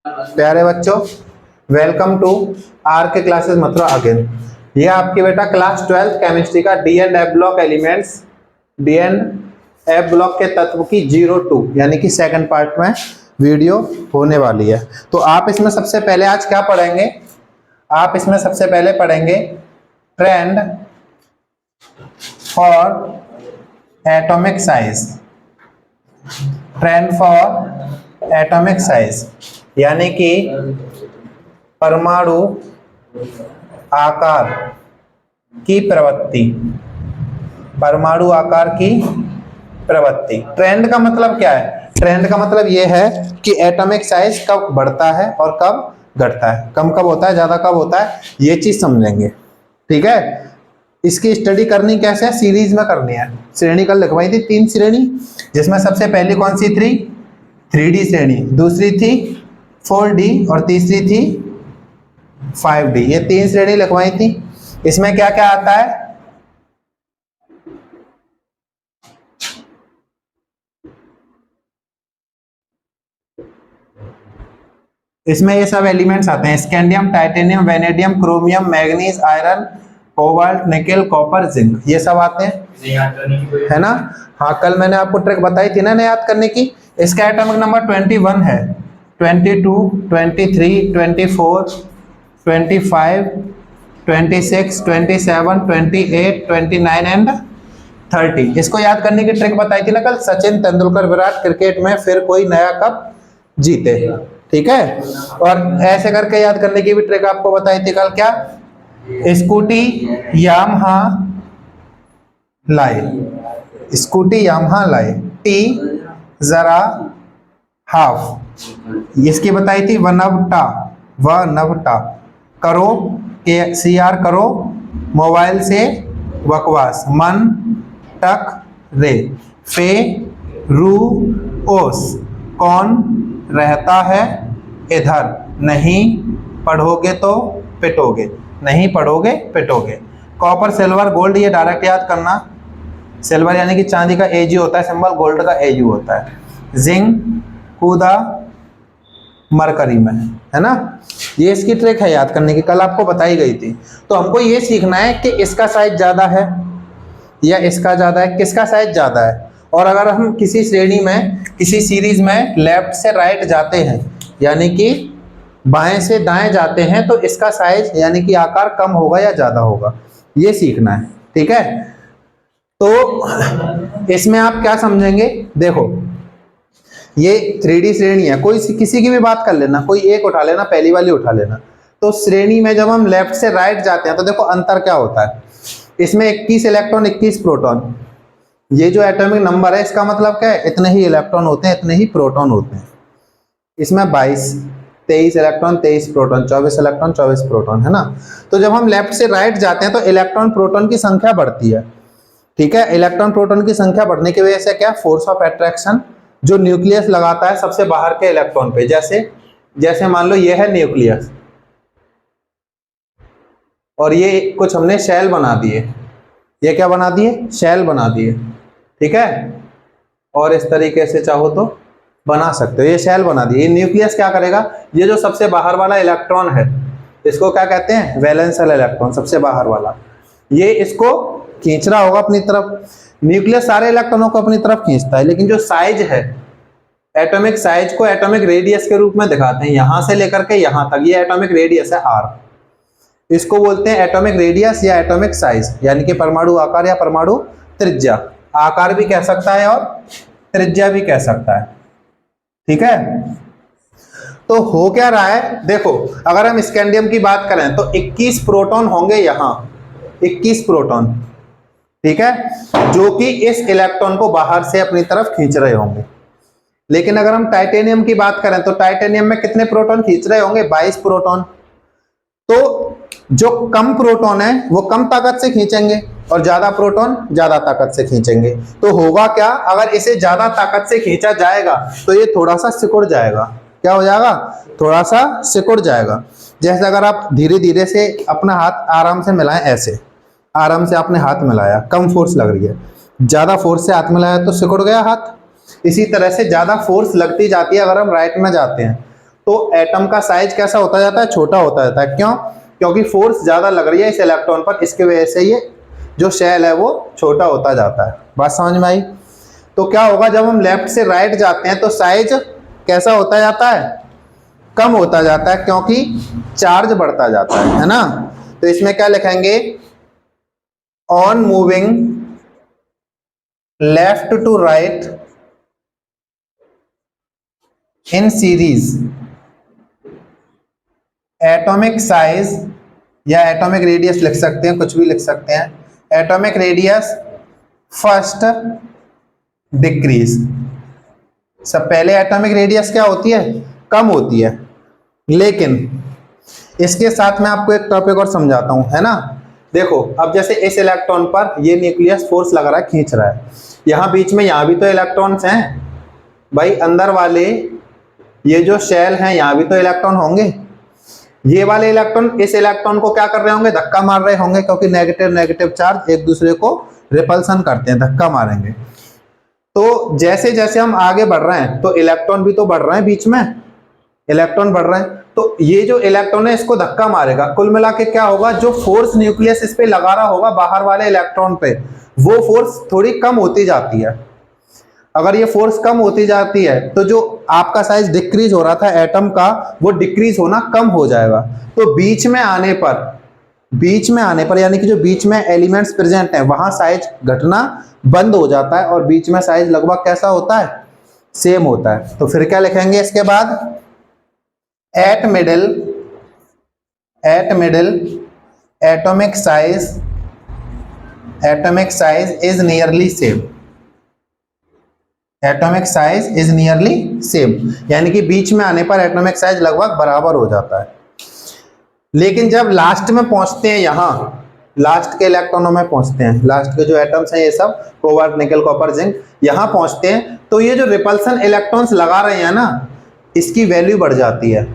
प्यारे बच्चों, welcome to are के क्लासेस मथुरा अगेन। ये आपकी बेटा क्लास 12 केमिस्ट्री का D and F block elements, D and F block के तत्व की 02 यानी कि सेकंड पार्ट में वीडियो होने वाली है। तो आप इसमें सबसे पहले आज क्या पढ़ेंगे? आप इसमें सबसे पहले पढ़ेंगे trend for atomic size. Trend for atomic size यानी कि परमाणु आकार की प्रवृत्ति। परमाणु आकार की प्रवृत्ति। ट्रेंड का मतलब क्या है? ट्रेंड का मतलब यह है कि एटॉमिक साइज कब बढ़ता है और कब घटता है, कम कब होता है, ज्यादा कब होता है, ये चीज समझेंगे। ठीक है, इसकी स्टडी करनी कैसे है? सीरीज में करनी है। श्रेणी कल लिखवाई थी 3 श्रेणी, जिसमें सबसे पहली कौन सी थी? 3D श्रेणी, दूसरी थी 4D और तीसरी थी 5D। ये 3 श्रेणी लिखवाई थी। इसमें क्या क्या आता है? इसमें ये सब एलिमेंट्स आते हैं: scandium, titanium, vanadium, chromium, manganese, iron, cobalt, nickel, copper, zinc, ये सब आते हैं, है ना? हाँ, कल मैंने आपको ट्रिक बताई थी ना याद करने की। इसका एटॉमिक नंबर 21 है। 22, 23, 24, 25, 26, 27, 28, 29 एंड 30। इसको याद करने की ट्रिक बताई थी ना कल। सचिन तेंदुलकर विराट क्रिकेट में फिर कोई नया कप जीते। ठीक है, और ऐसे करके याद करने की भी ट्रिक आपको बताई थी कल। क्या? स्कूटी यामाहा लाए, स्कूटी यामाहा लाए, टी जरा हाफ, इसकी बताई थी वनवटा, वनवटा, करो के CR करो, मोबाइल से बकवास, मन टक रे, फे रू ओस, कौन रहता है इधर, नहीं पढ़ोगे तो पिटोगे, नहीं पढ़ोगे पिटोगे। कॉपर, सिल्वर, गोल्ड, ये डायरेक्ट याद करना। सिल्वर यानी कि चांदी का AG होता है सिंबल, गोल्ड का AU होता है। जिंक कूदा मरकरी में, है ना? ये इसकी ट्रिक है याद करने की, कल आपको बताई गई थी। तो हमको ये सीखना है कि इसका साइज ज्यादा है या इसका ज्यादा है, किसका साइज ज्यादा है। और अगर हम किसी श्रेणी में, किसी सीरीज में लेफ्ट से राइट जाते हैं यानी कि बाएं से दाएं जाते हैं, तो इसका साइज यानी कि आकार कम होगा या ज्यादा होगा, ये सीखना है। ठीक है, तो इसमें आप क्या समझेंगे? देखो, ये 3D श्रेणी है, कोई किसी की भी बात कर लेना, कोई एक उठा लेना, पहली वाली उठा लेना। तो श्रेणी में जब हम लेफ्ट से राइट जाते हैं तो देखो अंतर क्या होता है। इसमें 21 इलेक्ट्रॉन 21 प्रोटॉन। ये जो एटॉमिक नंबर है इसका मतलब क्या है? इतने ही इलेक्ट्रॉन होते हैं, इतने ही प्रोटॉन होते हैं। इसमें 22, 23 इलेक्ट्रॉन 23 प्रोटॉन, 24 इलेक्ट्रॉन 24 प्रोटॉन, है ना? तो जब हम लेफ्ट से राइट जाते हैं तो इलेक्ट्रॉन प्रोटॉन की संख्या बढ़ती है। ठीक है, इलेक्ट्रॉन प्रोटॉन की संख्या बढ़ने की वजह से क्या? फोर्स ऑफ अट्रैक्शन जो न्यूक्लियस लगाता है सबसे बाहर के इलेक्ट्रॉन पे। जैसे मान लो ये है न्यूक्लियस और ये कुछ हमने शेल बना दिए। ये क्या बना दिए? शेल बना दिए। ठीक है, और इस तरीके से चाहो तो बना सकते हो। ये शेल बना दिए। न्यूक्लियस क्या करेगा? ये जो सबसे बाहर वाला इलेक्ट्रॉन है इसको क्या कहते हैं? वैलेंशियल इलेक्ट्रॉन, सबसे बाहर वाला। ये इसको खींच रहा होगा अपनी तरफ। न्यूक्लियस सारे इलेक्ट्रॉनों को अपनी तरफ खींचता है, लेकिन जो साइज है, एटॉमिक साइज को एटॉमिक रेडियस के रूप में दिखाते हैं। यहां से लेकर के यहां तक ये एटॉमिक रेडियस है R। इसको बोलते हैं एटॉमिक रेडियस या एटॉमिक साइज, यानी कि परमाणु आकार या परमाणु त्रिज्या। आकार भी कह सकता है और त्रिज्या भी कह सकता है। ठीक है, तो हो क्या रहा है? देखो, अगर हम स्कैंडियम की बात करें तो 21 प्रोटॉन होंगे यहां, 21 प्रोटॉन। ठीक है, जो कि इस इलेक्ट्रॉन को बाहर से अपनी तरफ खींच रहे होंगे। लेकिन अगर हम टाइटेनियम की बात करें तो टाइटेनियम में कितने प्रोटॉन खींच रहे होंगे? 22 प्रोटॉन। तो जो कम प्रोटॉन है वो कम ताकत से खींचेंगे और ज्यादा प्रोटॉन ज्यादा ताकत से खींचेंगे। तो होगा क्या? अगर इसे ज्यादा ताकत से खींचा जाएगा तो ये थोड़ा सा सिकुड़ जाएगा। क्या हो जाएगा? थोड़ा सा सिकुड़ जाएगा। जैसे अगर आप धीरे धीरे से अपना हाथ आराम से मिलाएं, ऐसे आराम से आपने हाथ मिलाया, कम फोर्स लग रही है। ज्यादा फोर्स से हाथ मिलाया तो सिकुड़ गया हाथ। इसी तरह से ज्यादा फोर्स लगती जाती है अगर हम राइट में जाते हैं तो एटम का साइज कैसा होता जाता है, छोटा होता जाता है। क्यों? क्योंकि फोर्स ज्यादा लग रही है इस इलेक्ट्रॉन पर, इसके वजह से ये जो शेल है वो छोटा होता जाता है। बात समझ में आई? तो क्या होगा, जब हम लेफ्ट से राइट जाते हैं तो साइज कैसा होता जाता है, कम होता जाता है, क्योंकि चार्ज बढ़ता जाता है ना। तो इसमें क्या लिखेंगे, on moving left to right in series atomic size या एटॉमिक रेडियस लिख सकते हैं, कुछ भी लिख सकते हैं। एटॉमिक रेडियस फर्स्ट डिक्रीज, सब पहले एटॉमिक रेडियस क्या होती है, कम होती है। लेकिन इसके साथ मैं आपको एक टॉपिक और समझाता हूं, है ना। देखो अब जैसे इस इलेक्ट्रॉन पर ये न्यूक्लियस फोर्स लगा रहा है, खींच रहा है, यहां बीच में यहां भी तो इलेक्ट्रॉन्स हैं भाई, अंदर वाले ये जो शेल हैं यहां भी तो इलेक्ट्रॉन होंगे। ये वाले इलेक्ट्रॉन इस इलेक्ट्रॉन को क्या कर रहे होंगे, धक्का मार रहे होंगे, क्योंकि नेगेटिव नेगेटिव चार्ज एक दूसरे को रिपल्सन करते हैं, धक्का मारेंगे। तो जैसे जैसे हम आगे बढ़ रहे हैं तो इलेक्ट्रॉन भी तो बढ़ रहे हैं, बीच में इलेक्ट्रॉन बढ़ रहे हैं, तो ये जो इलेक्ट्रॉन है इसको धक्का मारेगा। कुल मिला के क्या होगा, जो फोर्स न्यूक्लियस इस पे लगा रहा होगा बाहर वाले इलेक्ट्रॉन पे, वो फोर्स थोड़ी कम होती जाती है। अगर ये फोर्स कम होती जाती है तो जो आपका साइज डिक्रीज हो रहा था एटम का, वो डिक्रीज होना कम हो जाएगा। तो बीच में आने पर यानी कि जो बीच में एलिमेंट्स प्रेजेंट हैं वहां साइज घटना बंद हो जाता है, और बीच में साइज लगभग कैसा होता है, सेम होता है। तो फिर क्या लिखेंगे इसके बाद, eight middle atomic size is nearly same, atomic size is nearly same, यानी कि बीच में आने पर एटॉमिक साइज लगभग बराबर हो जाता है। लेकिन जब लास्ट में पहुंचते हैं, यहां लास्ट के इलेक्ट्रॉनों में पहुंचते हैं, लास्ट के जो एटम्स हैं ये सब कोबाल्ट निकल कॉपर जिंक, यहां पहुंचते हैं तो ये जो रिपल्सन इलेक्ट्रॉन्स लगा रहे हैं ना, इसकी वैल्यू बढ़ जाती है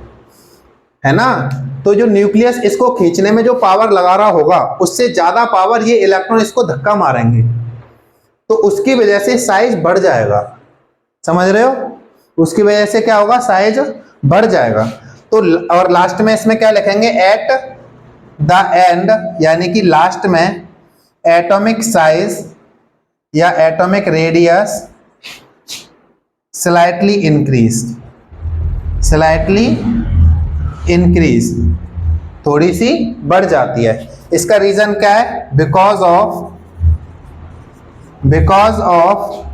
ना। तो जो न्यूक्लियस इसको खींचने में जो पावर लगा रहा होगा उससे ज्यादा पावर ये इलेक्ट्रॉन इसको धक्का मारेंगे, तो उसकी वजह से साइज बढ़ जाएगा। समझ रहे हो? उसकी वजह से क्या होगा, साइज बढ़ जाएगा। तो और लास्ट में इसमें क्या लिखेंगे, एट द एंड, यानी कि लास्ट में एटॉमिक साइज या एटॉमिक रेडियस स्लाइटली इंक्रीज, थोड़ी सी बढ़ जाती है। इसका रीजन क्या है, बिकॉज ऑफ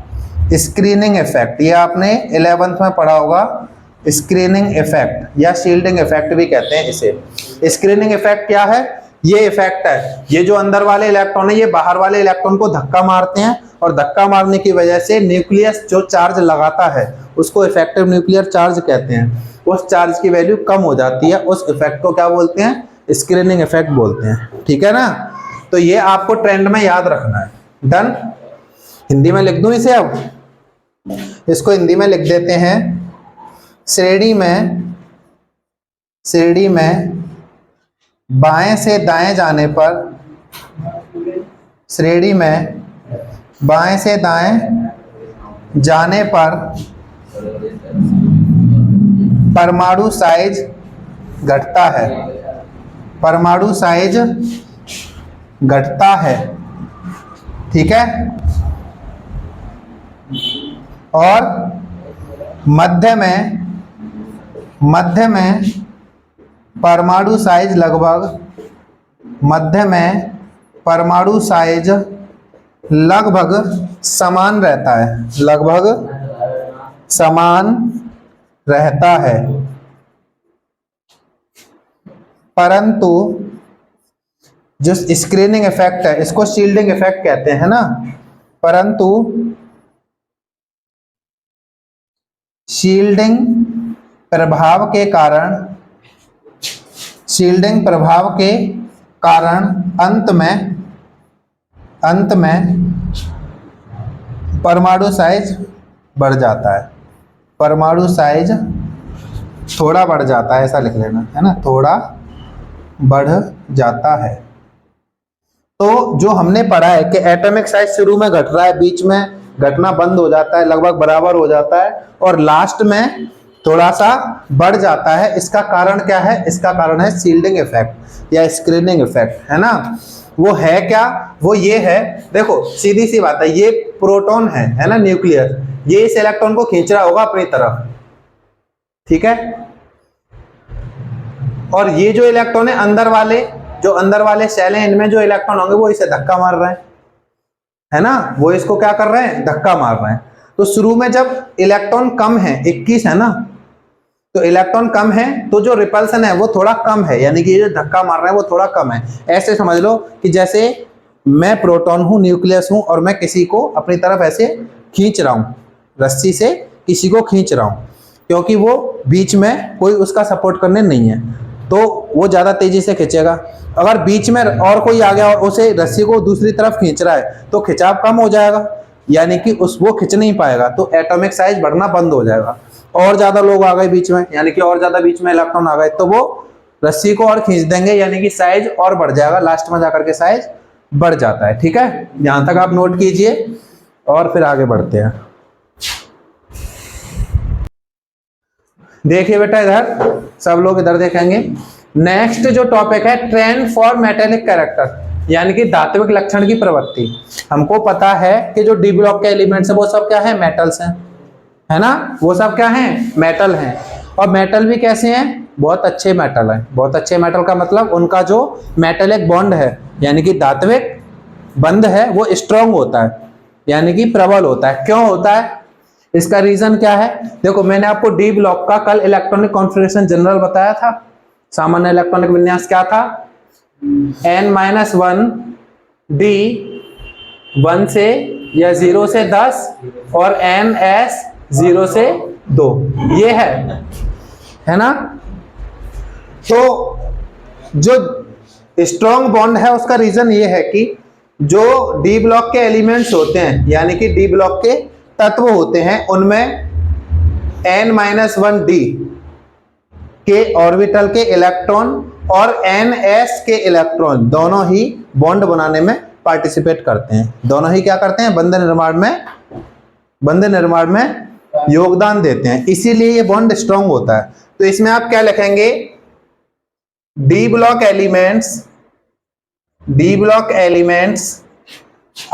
स्क्रीनिंग इफेक्ट। ये आपने 11th में पढ़ा होगा, स्क्रीनिंग इफेक्ट या शील्डिंग इफेक्ट भी कहते हैं इसे। स्क्रीनिंग इफेक्ट क्या है, ये इफेक्ट है, ये जो अंदर वाले इलेक्ट्रॉन है ये बाहर वाले इलेक्ट्रॉन को धक्का मारते हैं, और धक्का मारने की वजह से न्यूक्लियस जो चार्ज लगाता है उसको इफेक्टिव न्यूक्लियर चार्ज कहते हैं, उस चार्ज की वैल्यू कम हो जाती है। उस इफेक्ट को क्या बोलते हैं, स्क्रीनिंग इफेक्ट बोलते हैं। ठीक है ना। तो ये आपको ट्रेंड में याद रखना है। डन। हिंदी में लिख दूं इसे, अब इसको हिंदी में लिख देते हैं, श्रेणी में बाएं से दाएं जाने पर, श्रेणी में बाएं से दाएं जाने पर परमाणु साइज घटता है, परमाणु साइज घटता है। ठीक है। और मध्य में परमाणु साइज लगभग समान रहता है, लगभग समान रहता है। परंतु जो स्क्रीनिंग इफेक्ट है इसको शील्डिंग इफेक्ट कहते हैं ना, परंतु शील्डिंग प्रभाव के कारण अंत में परमाणु साइज बढ़ जाता है, परमाणु साइज थोड़ा बढ़ जाता है, ऐसा लिख लेना, है ना, थोड़ा बढ़ जाता है। तो जो हमने पढ़ा है कि एटॉमिक साइज शुरू में घट रहा है, बीच में घटना बंद हो जाता है, लगभग बराबर हो जाता है, और लास्ट में थोड़ा सा बढ़ जाता है। इसका कारण क्या है? इसका कारण है शील्डिंग इफेक्ट या स्क्रीनिंग इफेक्ट, है ना। वो है क्या? वो ये है, देखो सीधी सी बात है, ये प्रोटॉन है ना, न्यूक्लियस, ये इस इलेक्ट्रॉन को खींच रहा होगा अपनी तरफ, ठीक है। और ये जो इलेक्ट्रॉन है अंदर वाले सेल हैं, इनमें जो इलेक्ट्रॉन होंगे वो इसे धक्का मार रहे हैं, है ना, वो इसको क्या कर रहे हैं? धक्का मार रहे हैं। तो शुरू में जब इलेक्ट्रॉन कम है, 21 है ना, तो इलेक्ट्रॉन कम है तो जो रिपल्सन है वो थोड़ा कम है, यानी कि ये जो धक्का मार रहे हैं वो थोड़ा कम है। ऐसे समझ लो कि जैसे मैं प्रोटॉन हूं, न्यूक्लियस हूं, और मैं किसी को अपनी तरफ ऐसे खींच रहा हूं, रस्सी से किसी को खींच रहा हूं, क्योंकि वो बीच में कोई उसका सपोर्ट करने नहीं है, तो वो ज्यादा तेजी से खींचेगा। अगर बीच में और कोई आ गया और उसे रस्सी को दूसरी तरफ खींच रहा है तो खिंचाव कम हो जाएगा, यानी कि वो खींच नहीं पाएगा, तो एटॉमिक साइज बढ़ना बंद हो जाएगा। और ज्यादा लोग आ गए बीच में, यानी कि और ज्यादा बीच में इलेक्ट्रॉन आ गए, तो वो रस्सी को और खींच देंगे, यानी कि साइज और बढ़ जाएगा, लास्ट में जाकर के साइज बढ़ जाता है, ठीक है। यहां तक आप नोट कीजिए और फिर आगे बढ़ते हैं। देखिए बेटा, इधर सब लोग इधर देखेंगे। नेक्स्ट जो टॉपिक है, ट्रेंड फॉर मेटेलिक कैरेक्टर, यानी कि धात्विक लक्षण की प्रवृत्ति। हमको पता है कि जो डी ब्लॉक के एलिमेंट्स है वो सब क्या है? मेटल्स हैं, है ना, वो सब क्या हैं? मेटल हैं। और मेटल भी कैसे हैं? बहुत अच्छे मेटल हैं। बहुत अच्छे मेटल का मतलब उनका जो मेटेलिक बॉन्ड है, यानी कि धात्विक बंध है, वो स्ट्रांग होता है, यानी कि प्रबल होता है। क्यों होता है? इसका रीजन क्या है? देखो, मैंने आपको डी ब्लॉक का कल इलेक्ट्रॉनिक कॉन्फ़िगरेशन जनरल बताया था। सामान्य इलेक्ट्रॉनिक विन्यास क्या था? n-1 d 1 से या 0 से 10 और ns 0 से 2, ये है ना। तो जो स्ट्रॉन्ग बॉन्ड है उसका रीजन ये है कि जो डी ब्लॉक के एलिमेंट्स होते हैं, यानी कि डी ब्लॉक के तत्व होते हैं, उनमें n-1 d के ऑर्बिटल के इलेक्ट्रॉन और ns के इलेक्ट्रॉन दोनों ही बॉन्ड बनाने में पार्टिसिपेट करते हैं। दोनों ही क्या करते हैं? बंध निर्माण में योगदान देते हैं, इसीलिए ये बॉन्ड स्ट्रांग होता है। तो इसमें आप क्या लिखेंगे? D block elements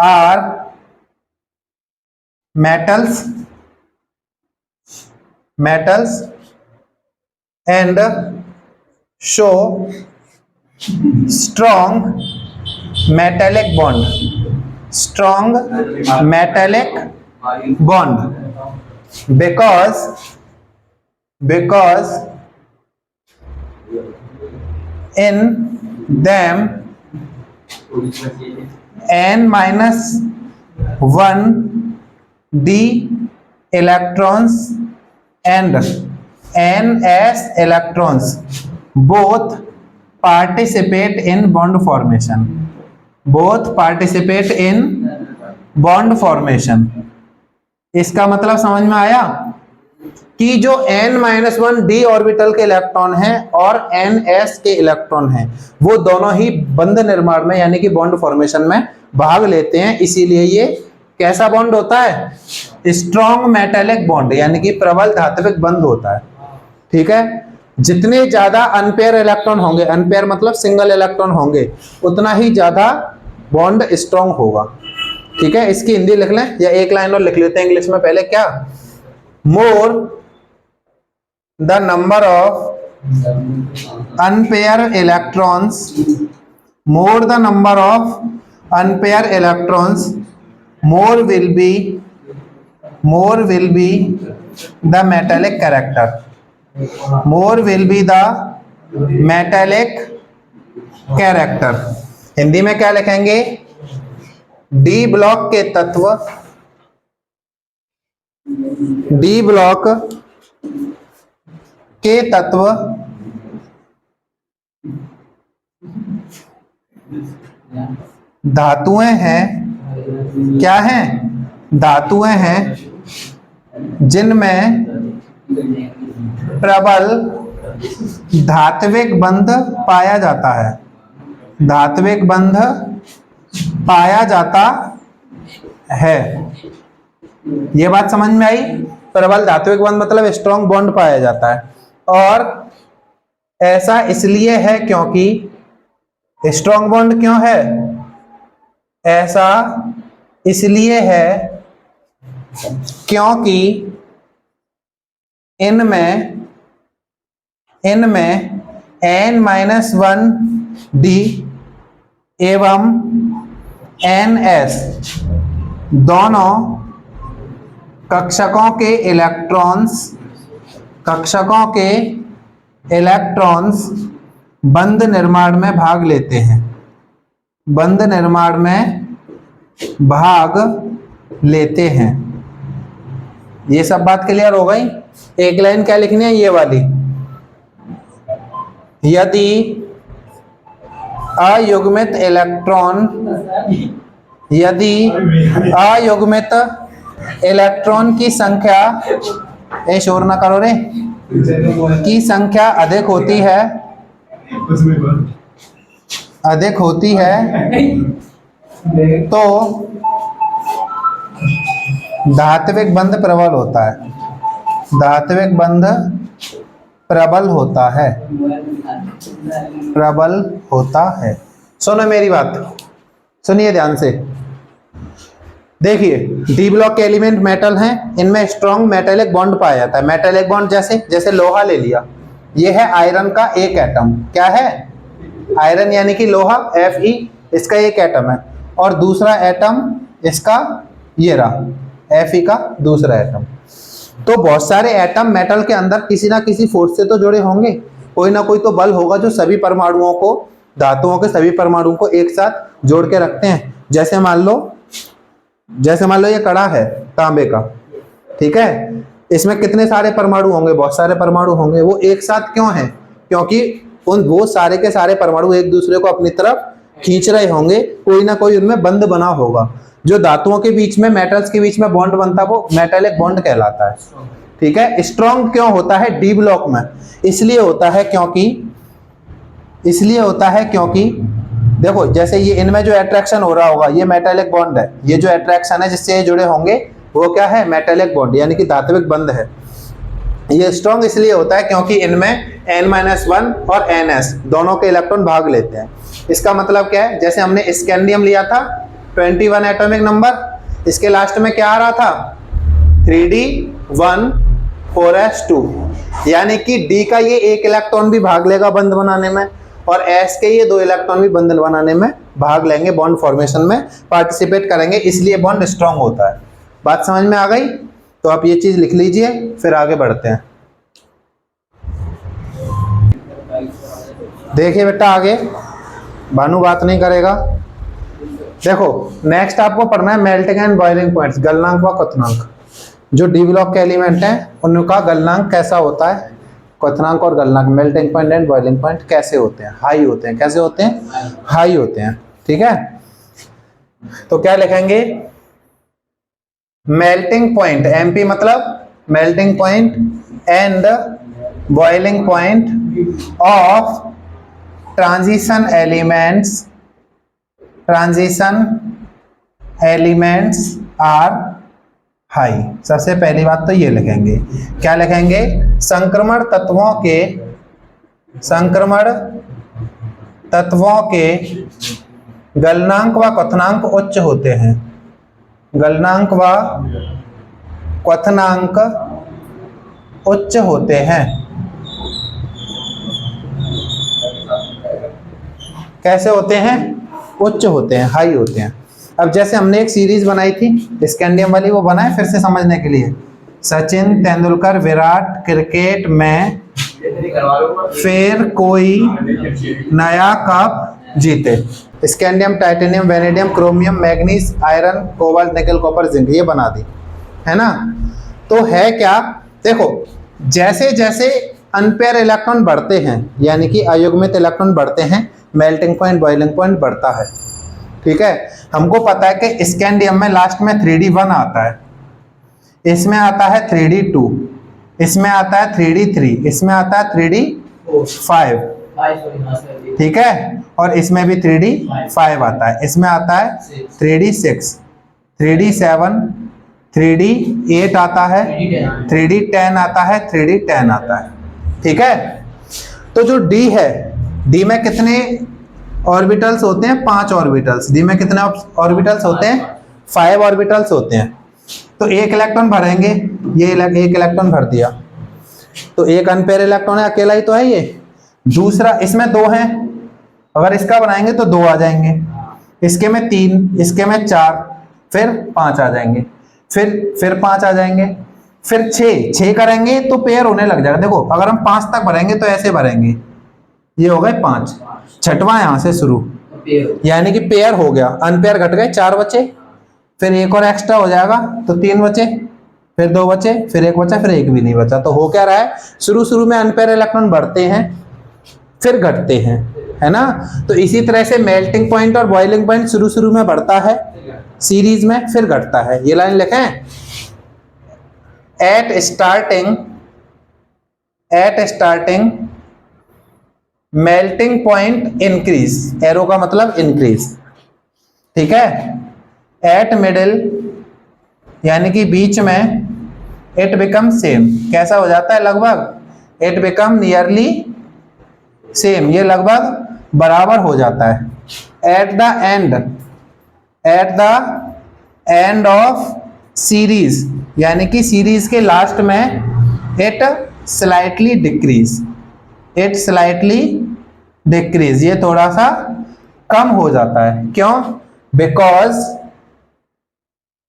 are metals and show strong metallic bond because in them n-1 d electrons and ns electrons both participate in bond formation। इसका मतलब समझ में आया कि जो n-1 d ऑर्बिटल के इलेक्ट्रॉन हैं और ns के इलेक्ट्रॉन हैं, वो दोनों ही बंध निर्माण में, यानी कि बॉन्ड फॉर्मेशन में भाग लेते हैं। इसीलिए ये कैसा बॉन्ड होता है? स्ट्रॉन्ग मेटेलिक बॉन्ड, यानी कि प्रबल धात्विक बंध होता है, ठीक है। जितने ज्यादा अनपेयर इलेक्ट्रॉन होंगे, अनपेयर मतलब सिंगल इलेक्ट्रॉन होंगे, उतना ही ज्यादा बॉन्ड स्ट्रॉन्ग होगा, ठीक है। इसकी हिंदी लिख लें या एक लाइन और लिख लेते हैं इंग्लिश में पहले। क्या? More the number of unpair electrons, more the number of unpaired electrons, more will be the metallic character, more will be the metallic character। Hindi में क्या लिखेंगे? डी ब्लॉक के तत्व, डी ब्लॉक के तत्व धातुएं हैं, क्या हैं? धातुएं हैं जिनमें प्रबल धात्विक बंध पाया जाता है, धात्विक बंध पाया जाता है। ये बात समझ में आई? प्रबल धात्विक बंध मतलब स्ट्रॉन्ग बॉन्ड पाया जाता है। और ऐसा इसलिए है क्योंकि स्ट्रॉन्ग बॉन्ड क्यों है, ऐसा इसलिए है क्योंकि इनमें N-1D एवं NS दोनों कक्षकों के इलेक्ट्रॉन्स बंध निर्माण में भाग लेते हैं, बंध निर्माण में भाग लेते हैं। ये सब बात क्लियर हो गई। एक लाइन क्या लिखनी है, ये वाली, यदि अयुग्मित इलेक्ट्रॉन की संख्या, ए शोर ना करो रे, की संख्या अधिक होती है तो धात्विक बंध प्रबल होता है, धात्विक बंध प्रबल होता है। सुनो मेरी बात, सुनिए ध्यान से। देखिए डी ब्लॉक के एलिमेंट मेटल हैं, इनमें स्ट्रॉन्ग मेटेलिक बॉन्ड पाया जाता है। मेटेलिक बॉन्ड जैसे लोहा ले लिया, ये है आयरन का एक एटम, क्या है, आयरन यानी कि लोहा Fe, इसका एक एटम है, और दूसरा एटम इसका ये रहा Fe का दूसरा एटम। तो बहुत सारे एटम मेटल के अंदर किसी ना किसी फोर्स से तो जुड़े होंगे, कोई ना कोई तो बल होगा जो सभी परमाणुओं को, धातुओं के सभी परमाणुओं को एक साथ जोड़ के रखते हैं। जैसे मान लो ये कड़ा है तांबे का, ठीक है, इसमें कितने सारे परमाणु होंगे, बहुत सारे परमाणु होंगे। वो एक साथ क्यों है, क्योंकि वो सारे के सारे परमाणु एक दूसरे को अपनी तरफ खींच रहे होंगे, कोई ना कोई उनमें बंध बना होगा। जो धातुओं के बीच में, मेटल्स के बीच में बॉन्ड बनता है वो मेटेलिक बॉन्ड कहलाता है, ठीक है। स्ट्रॉन्ग क्यों होता है डी ब्लॉक में, इसलिए होता है क्योंकि देखो, जैसे ये इनमें जो अट्रैक्शन हो रहा होगा ये मेटेलिक बॉन्ड है, ये जो अट्रैक्शन है जिससे ये जुड़े होंगे वो क्या है, मेटेलिक बॉन्ड यानी कि धात्विक बंध है। ये स्ट्रॉन्ग इसलिए होता है क्योंकि इनमें N-1 और NS दोनों के इलेक्ट्रॉन भाग लेते हैं। इसका मतलब क्या है, जैसे हमने स्कैंडियम लिया था 21 एटॉमिक नंबर, इसके लास्ट में क्या आ रहा था 3D14S2, यानी कि D का ये एक इलेक्ट्रॉन भी भाग लेगा बंध बनाने में, और S के ये 2 इलेक्ट्रॉन भी बंध बनाने में भाग लेंगे, बॉन्ड फॉर्मेशन में पार्टिसिपेट करेंगे, इसलिए बॉन्ड स्ट्रॉन्ग होता है। बात समझ में आ गई? तो आप ये चीज लिख लीजिए, फिर आगे बढ़ते हैं। देखिए बेटा आगे, भानु बात नहीं करेगा। देखो नेक्स्ट आपको पढ़ना है मेल्टिंग एंड बॉइलिंग पॉइंट्स, गलनांक व क्वथनांक। जो डी ब्लॉक के एलिमेंट हैं उनका गलनांक कैसा होता है, क्वथनांक और गलनांक, melting point and boiling point कैसे होते हैं, हाई होते हैं। कैसे होते हैं? हाई होते हैं, ठीक है। तो क्या लिखेंगे, मेल्टिंग पॉइंट, MP मतलब melting point, and boiling point of transition elements are high. सबसे पहली बात तो ये लिखेंगे, क्या लिखेंगे, संक्रमण तत्वों के गलनांक व क्वथनांक उच्च होते हैं, गलनांक व क्वथनांक उच्च होते हैं। कैसे होते हैं? उच्च होते हैं, हाई होते हैं। अब जैसे हमने एक सीरीज बनाई थी स्कैंडियम वाली, वो बनाए फिर से समझने के लिए। सचिन तेंदुलकर विराट क्रिकेट में फिर कोई नया कप जीते। Scandium, titanium, vanadium, chromium, manganese, iron, cobalt, निकल, कॉपर, जिंक, ये बना दी है ना। तो है क्या, देखो जैसे जैसे अनपेयर इलेक्ट्रॉन बढ़ते हैं यानी कि अयुग्मित इलेक्ट्रॉन बढ़ते हैं, मेल्टिंग पॉइंट, बॉइलिंग पॉइंट बढ़ता है, ठीक है। हमको पता है कि स्कैंडियम में लास्ट में 3D1 आता है, इसमें आता है 3D2, इसमें आता है 3D3, इसमें आता है 3D5, ठीक है, और इसमें भी 3D5 आता है, इसमें आता है 3D6, 3D7, 3D8 आता है, 3D10 आता है, 3D10 आता है। ठीक है, तो जो D है, D में कितने ऑर्बिटल्स होते हैं? 5 ऑर्बिटल्स। D में कितने ऑर्बिटल्स होते हैं? 5 ऑर्बिटल्स होते हैं। तो एक इलेक्ट्रॉन भरेंगे, ये एक इलेक्ट्रॉन भर दिया, तो एक अनपेयर इलेक्ट्रॉन है, अकेला ही तो है ये। दूसरा, इसमें 2 हैं, अगर इसका बनाएंगे तो 2 आ जाएंगे, इसके में 3, इसके में 4, फिर 5 आ जाएंगे, फिर 5 आ जाएंगे, फिर 6 करेंगे तो पेयर होने लग जाएगा। देखो, अगर हम 5 तक भरेंगे तो ऐसे भरेंगे, ये हो गए 5, छठवां यहां से शुरू, यानी कि पेयर हो गया। अनपेयर घट गए, 4 बचे, फिर एक और एक्स्ट्रा हो जाएगा तो 3 बचे, फिर 2 बचे, फिर 1 बचा, फिर 1 भी नहीं बचा। तो हो क्या रहा है, शुरू में अनपेयर इलेक्ट्रॉन बढ़ते हैं फिर घटते हैं, है ना। तो इसी तरह से मेल्टिंग पॉइंट और बॉइलिंग पॉइंट शुरू में बढ़ता है सीरीज में, फिर घटता है। ये लाइन लिखें, at starting melting point increase, arrow का मतलब इंक्रीज, ठीक है। एट मिडिल यानी कि बीच में, इट बिकम सेम, कैसा हो जाता है? लगभग, इट बिकम नियरली सेम, ये लगभग बराबर हो जाता है। At the end of series यानी कि सीरीज के लास्ट में, इट स्लाइटली डिक्रीज, ये थोड़ा सा कम हो जाता है। क्यों? बिकॉज,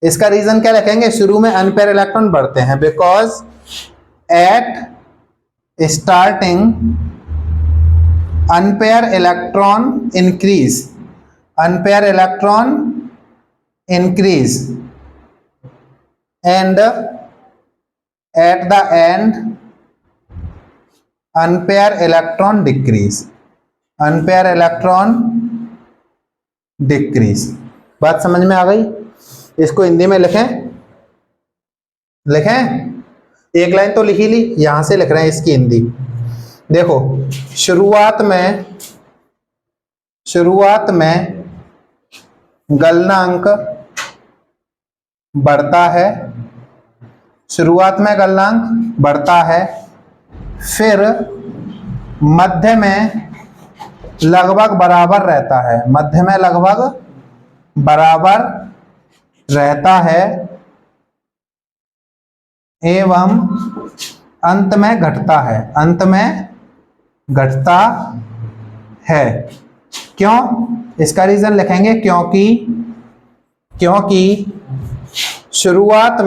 इसका रीजन क्या लिखेंगे? शुरू में अनपेयर इलेक्ट्रॉन बढ़ते हैं, because at starting unpaired electron increase and at the end unpaired electron decrease. बात समझ में आ गई? इसको हिंदी में लिखें, एक लाइन तो लिखी ली, यहां से लिख रहे हैं इसकी हिंदी। देखो, शुरुआत में गलनांक बढ़ता है, फिर मध्य में लगभग बराबर रहता है, एवं अंत में घटता है। क्यों? इसका रीजन लिखेंगे, क्योंकि शुरुआत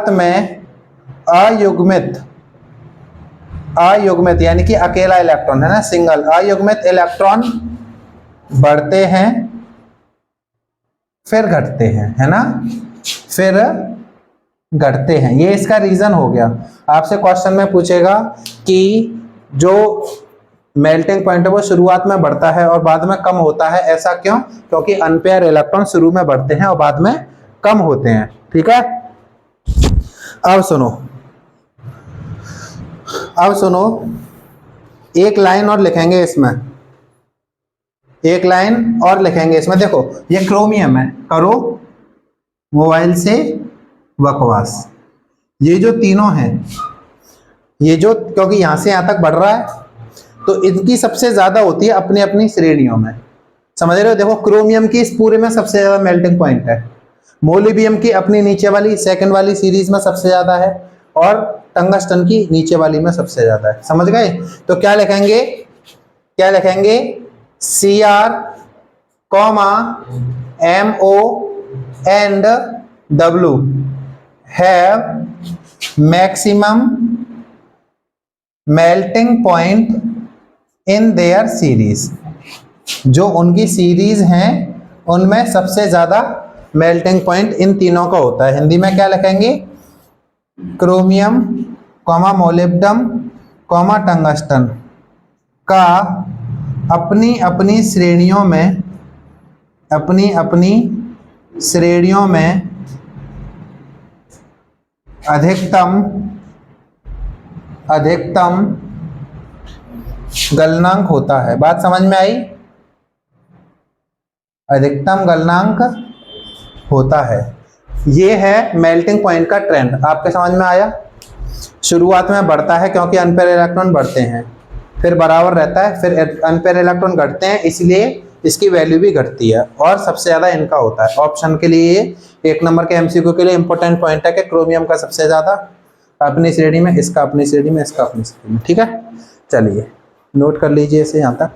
में अयुग्मित यानी कि अकेला इलेक्ट्रॉन, है ना, सिंगल, अयुग्मित इलेक्ट्रॉन बढ़ते हैं फिर घटते हैं, है ना, फिर घटते हैं। ये इसका रीजन हो गया। आपसे क्वेश्चन में पूछेगा कि जो मेल्टिंग पॉइंट है वो शुरुआत में बढ़ता है और बाद में कम होता है, ऐसा क्यों? क्योंकि अनपेयर इलेक्ट्रॉन शुरू में बढ़ते हैं और बाद में कम होते हैं। ठीक है, अब सुनो, एक लाइन और लिखेंगे इसमें, देखो, ये क्रोमियम है, करो मोबाइल से बकवास। ये जो तीनों हैं, क्योंकि यहां से यहां तक बढ़ रहा है तो इनकी सबसे ज्यादा होती है अपनी अपनी श्रेणियों में, समझ रहे हो। देखो, क्रोमियम की इस पूरे में सबसे ज्यादा मेल्टिंग पॉइंट है, मोलिबियम की अपनी नीचे वाली सेकंड वाली सीरीज में सबसे ज्यादा है, और टंगस्टन की नीचे वाली में सबसे ज्यादा है। समझ गए? तो क्या लिखेंगे, Cr, MO and W have maximum melting point in their series। जो उनकी सीरीज हैं उनमें सबसे ज्यादा मेल्टिंग पॉइंट इन तीनों का होता है। हिंदी में क्या लिखेंगे? क्रोमियम, मोलिब्डम, टंगस्टन का अपनी अपनी श्रेणियों में अधिकतम गलनांक होता है। बात समझ में आई? अधिकतम गलनांक होता है। ये है मेल्टिंग पॉइंट का ट्रेंड, आपके समझ में आया। शुरुआत में बढ़ता है क्योंकि अनपेयर इलेक्ट्रॉन बढ़ते हैं, फिर बराबर रहता है, फिर अनपेयर इलेक्ट्रॉन घटते हैं इसलिए इसकी वैल्यू भी घटती है, और सबसे ज़्यादा इनका होता है। ऑप्शन के लिए 1 नंबर के एमसीक्यू के लिए इंपॉर्टेंट पॉइंट है कि क्रोमियम का सबसे ज़्यादा अपनी श्रेणी में, इसका अपनी श्रेणी में, इसका अपनी श्रेणी में। ठीक है, चलिए नोट कर लीजिए इसे यहाँ तक।